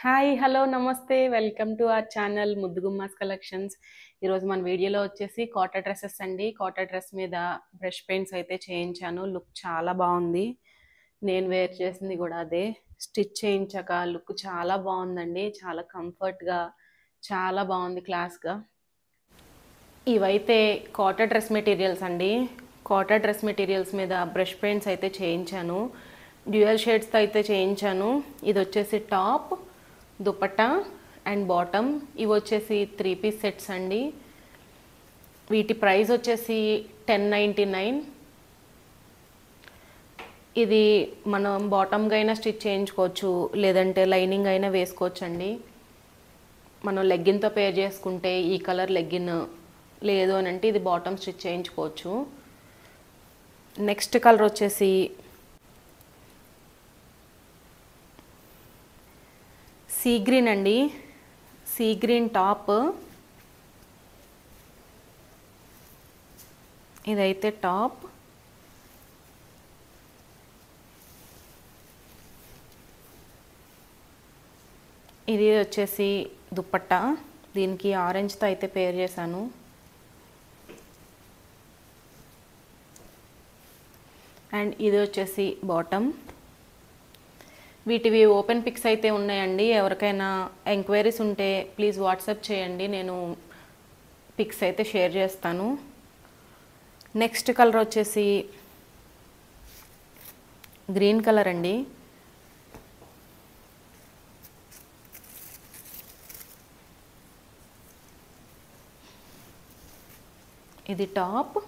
Hi hello namaste welcome to our channel Muddugummas collections. ఈరోజు మన వీడియోలో వచ్చేసి కాటన్ డ్రెస్సెస్ అండి. కాటన్ డ్రెస్ మీద బ్రష్ పెయింట్స్ అయితే చేయించాను. లుక్ చాలా బాగుంది. నేను వేర్ చేసింది కూడా అదే. స్టిచ్ చేయించాక లుక్ చాలా బాగుందండి. చాలా కంఫర్ట్గా చాలా బాగుంది, క్లాస్గా. ఇవైతే కాటన్ డ్రెస్ మెటీరియల్స్ అండి. కాటన్ డ్రెస్ మెటీరియల్స్ మీద బ్రష్ పెయింట్స్ అయితే చేయించాను. డ్యూయల్ షేడ్స్తో అయితే చేయించాను. ఇది వచ్చేసి టాప్, దుపట్టా అండ్ బాటమ్. ఇవి వచ్చేసి 3 పీస్ సెట్స్ అండి. వీటి ప్రైస్ వచ్చేసి 1099. ఇది మనం బాటమ్గా అయినా స్టిచ్ చేయించుకోవచ్చు, లేదంటే లైనింగ్ అయినా వేసుకోవచ్చు అండి. మనం లెగ్గిన్తో పేర్ చేసుకుంటే ఈ కలర్ లెగ్గిన్ లేదు అని అంటే ఇది బాటమ్ స్టిచ్ చేయించుకోవచ్చు. నెక్స్ట్ కలర్ వచ్చేసి సీ గ్రీన్ అండి. Sea green top. ఇదైతే టాప్. ఇది వచ్చేసి దుపట్టా. దీనికి ఆరెంజ్తో అయితే పేర్ చేశాను. అండ్ ఇది వచ్చేసి బాటమ్. వీటివి ఓపెన్ పిక్స్ అయితే ఉన్నాయండి. ఎవరికైనా ఎంక్వైరీస్ ఉంటే ప్లీజ్ వాట్సాప్ చేయండి, నేను పిక్స్ అయితే షేర్ చేస్తాను. నెక్స్ట్ కలర్ వచ్చేసి గ్రీన్ కలర్ అండి. ఇది టాప్.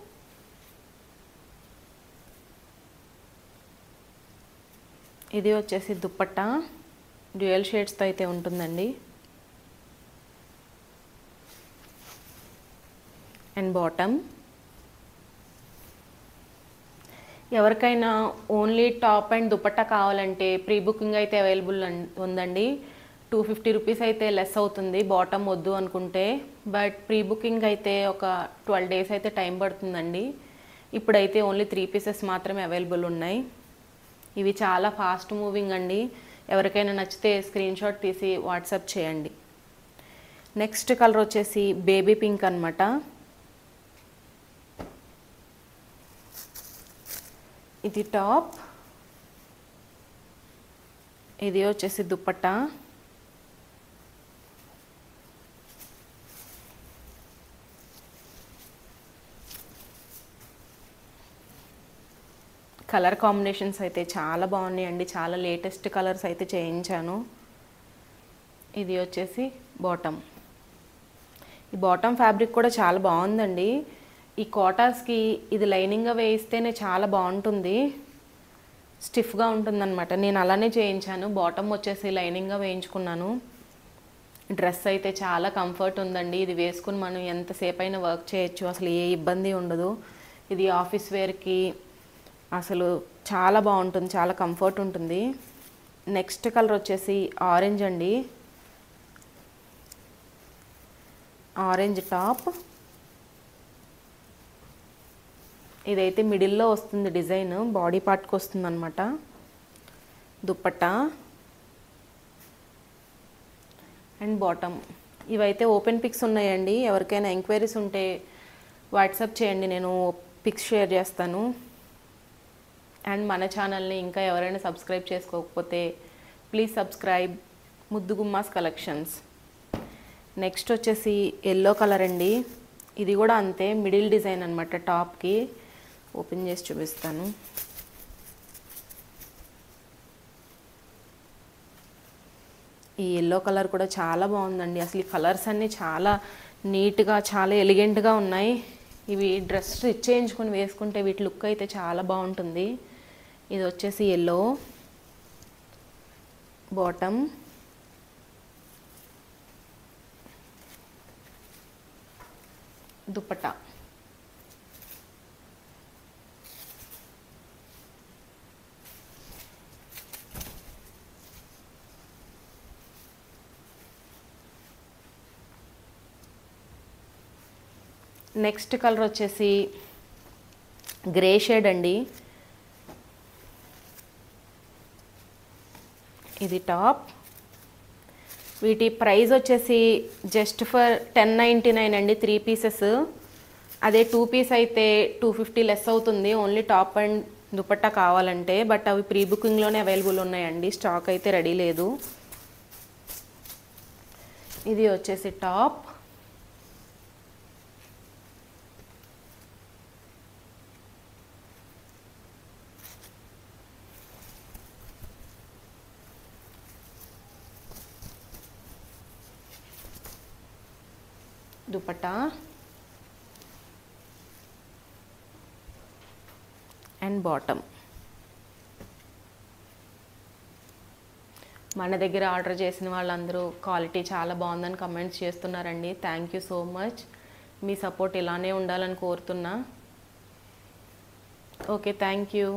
ఇది వచ్చేసి దుపట్టా. డ్యూయల్ షేడ్స్తో అయితే ఉంటుందండి. And bottom. ఎవరికైనా ఓన్లీ టాప్ అండ్ దుపట్టా కావాలంటే ప్రీ బుకింగ్ అయితే అవైలబుల్ ఉందండి. 250 రూపీస్ అయితే లెస్ అవుతుంది బాటమ్ వద్దు అనుకుంటే. బట్ ప్రీ బుకింగ్ అయితే ఒక 12 డేస్ అయితే టైం పడుతుందండి. ఇప్పుడైతే ఓన్లీ 3 పీసెస్ మాత్రమే అవైలబుల్ ఉన్నాయి. ఇవి చాలా ఫాస్ట్ మూవింగ్ అండి. ఎవరికైనా నచ్చితే స్క్రీన్ షాట్ తీసి వాట్సాప్ చేయండి. నెక్స్ట్ కలర్ వచ్చేసి బేబీ పింక్ అనమాట. ఇది టాప్. ఇది వచ్చేసి దుపట్టా. కలర్ కాంబినేషన్స్ అయితే చాలా బాగున్నాయండి. చాలా లేటెస్ట్ కలర్స్ అయితే చేయించాను. ఇది వచ్చేసి బాటమ్. ఈ బాటమ్ ఫ్యాబ్రిక్ కూడా చాలా బాగుందండి. ఈ కాటాస్కి ఇది లైనింగ్గా వేయిస్తేనే చాలా బాగుంటుంది, స్టిఫ్గా ఉంటుందన్నమాట. నేను అలానే చేయించాను. బాటమ్ వచ్చేసి లైనింగ్గా వేయించుకున్నాను. డ్రెస్ అయితే చాలా కంఫర్ట్ ఉందండి. ఇది వేసుకుని మనం ఎంతసేపు అయినా వర్క్ చేయొచ్చు, అసలు ఏ ఇబ్బంది ఉండదు. ఇది ఆఫీస్ వేర్కి అసలు చాలా బాగుంటుంది, చాలా కంఫర్ట్ ఉంటుంది. నెక్స్ట్ కలర్ వచ్చేసి ఆరెంజ్ అండి. Orange top. ఇదైతే మిడిల్లో వస్తుంది డిజైన్, బాడీ పార్ట్కి వస్తుంది అనమాట. Dupatta and bottom. ఇవైతే ఓపెన్ పిక్స్ ఉన్నాయండి. ఎవరికైనా ఎంక్వైరీస్ ఉంటే వాట్సాప్ చేయండి, నేను పిక్స్ షేర్ చేస్తాను. అండ్ మన ఛానల్ని ఇంకా ఎవరైనా సబ్స్క్రైబ్ చేసుకోకపోతే ప్లీజ్ సబ్స్క్రైబ్ ముద్దుగుమ్మాస్ కలెక్షన్స్. నెక్స్ట్ వచ్చేసి ఎల్లో కలర్ అండి. ఇది కూడా అంతే, మిడిల్ డిజైన్ అనమాట. టాప్కి ఓపెన్ చేసి చూపిస్తాను. ఈ ఎల్లో కలర్ కూడా చాలా బాగుందండి. అసలు ఈ కలర్స్ అన్నీ చాలా నీట్గా చాలా ఎలిగెంట్గా ఉన్నాయి. ఇవి డ్రెస్ స్టిచ్ చేయించుకొని వేసుకుంటే వీటి లుక్ అయితే చాలా బాగుంటుంది. ఇది వచ్చేసి yellow bottom. Dupatta. Next colour వచ్చేసి గ్రే షేడ్ అండి. ఇది టాప్. వీటి ప్రైస్ వచ్చేసి జస్ట్ ఫర్ 1099 అండి 3 పీసెస్. అదే 2 పీస్ అయితే 250 లెస్ అవుతుంది ఓన్లీ టాప్ అండ్ దుపట్టా కావాలంటే. బట్ అవి ప్రీ బుకింగ్లోనే అవైలబుల్ ఉన్నాయండి, స్టాక్ అయితే రెడీ లేదు. ఇది వచ్చేసి టాప్. Dupatta and bottom. మన దగ్గర ఆర్డర్ చేసిన వాళ్ళందరూ క్వాలిటీ చాలా బాగుందని కమెంట్స్ చేస్తున్నారండి. Thank you so much. Me support ఇలానే ఉండాలని కోరుతున్నా. Okay, thank you.